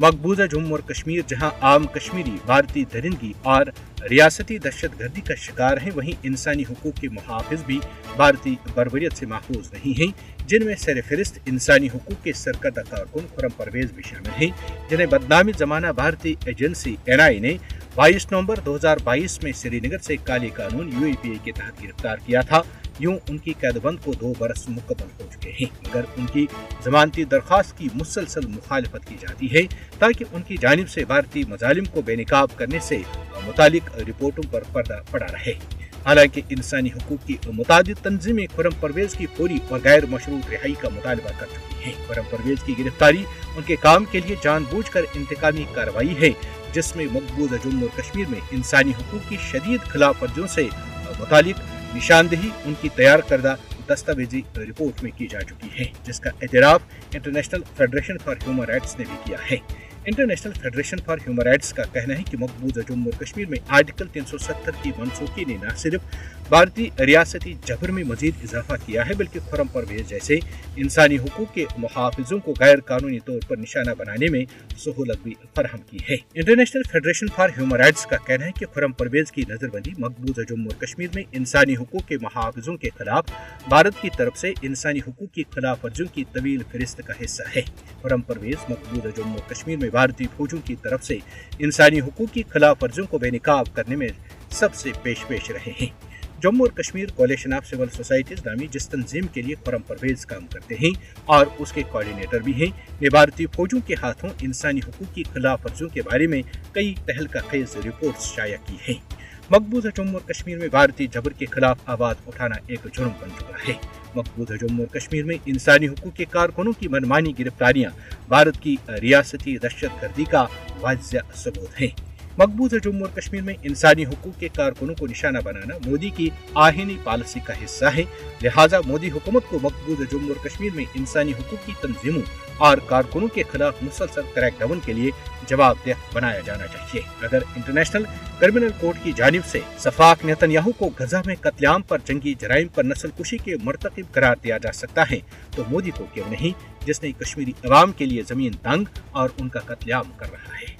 मकबूजा जम्मू और कश्मीर जहां आम कश्मीरी भारतीय दरिंदगी और रियासती दहशत गर्दी का शिकार हैं, वहीं इंसानी हुकूक के मुहाफिज भी भारतीय बर्बरियत से महफूज नहीं हैं, जिनमें सरफहरिस्त इंसानी हुकूक के सरकर्दा कारकुन खुर्रम परवेज भी शामिल हैं, जिन्हें बदनामी जमाना भारतीय एजेंसी NIA ने 22 नवंबर 2022 में श्रीनगर से काले कानून UAPA के तहत गिरफ्तार किया था। यूं उनकी कैदबंद को 2 बरस मुकम्मल हो चुके हैं, मगर उनकी जमानती दरख्वास्त की मुसलसल मुखालफत की जाती है ताकि उनकी जानिब से भारतीय मजालिम को बेनकाब करने से मुतालिक रिपोर्टों पर पर्दा पड़ा रहे। हालांकि इंसानी हुकूक की मुतादिद तंजीमें खुर्रम परवेज की फौरी और गैर मशरूत रिहाई का मुतालबा कर चुकी हैं। खुर्रम परवेज की गिरफ्तारी उनके काम के लिए जानबूझकर इंतकामी कार्रवाई है, जिसमें मकबूजा जम्मू और कश्मीर में इंसानी हुकूक की शदीद खिलाफ वर्जियों से मुतालिक निशानदेही उनकी तैयार करदा दस्तावेजी रिपोर्ट में की जा चुकी है, जिसका एतराफ international federation for human rights ने भी किया है। International federation for human rights का कहना है कि मकबूजा जम्मू और कश्मीर में आर्टिकल 370 की मनसूखी ने न सिर्फ भारतीय रियासती जबर में मजीद इजाफा किया है, बल्कि खुर्रम परवेज जैसे इंसानी हुकूक के मुहाफिजों को गैर कानूनी तौर पर निशाना बनाने में सहूलत भी फराहम की है। International federation for human rights का कहना है कि खुर्रम परवेज की नजरबंदी मकबूजा जम्मू और कश्मीर में इंसानी हुकूक के मुहाफिजों के खिलाफ भारत की तरफ से इंसानी हुकूक की खिलाफ वर्जियों की तवील फहरिस्त का हिस्सा है। खुर्रम परवेज मकबूजा जम्मू और कश्मीर में भारतीय फौजों की तरफ से इंसानी हुकूक की खिलाफ वर्जियों को बेनकाब करने में सबसे पेश रहे हैं। जम्मू और कश्मीर कोalition ऑफ सिविल सोसाइटीज नामी जिस तंजीम के लिए खुर्रम परवेज काम करते हैं और उसके कोऑर्डिनेटर भी हैं, ने भारतीय फौजों के हाथों इंसानी हुकूक की खिलाफ वर्जियों के बारे में कई तहलका खेज रिपोर्ट्स शाया की हैं। मकबूजा जम्मू और कश्मीर में भारतीय जबर के खिलाफ आवाज उठाना एक जुर्म बन चुका है। मकबूजा जम्मू और कश्मीर में इंसानी हुकूक के कारकुनों की मनमानी गिरफ्तारियां भारत की रियासती दहशत गर्दी का वाज़ेह सबूत हैं। मकबूजा जम्मू और कश्मीर में इंसानी हुकूक के कारकुनों को निशाना बनाना मोदी की आहीनी पॉलिसी का हिस्सा है, लिहाजा मोदी हुकूमत को मकबूजा जम्मू और कश्मीर में इंसानी हुकूक की तंजीमों और कारकुनों के खिलाफ मुसलसल क्रैकडाउन के लिए जवाबदेह बनाया जाना चाहिए। अगर इंटरनेशनल क्रिमिनल कोर्ट की जानिब से सफाक नेतन्याहू को गजा में कत्लेआम पर, जंगी जराइम पर, नस्लकुशी के मर्तकिब करार दिया जा सकता है, तो मोदी को क्यों नहीं, जिसने कश्मीरी अवाम के लिए जमीन तंग और उनका कत्लेआम कर रहा है।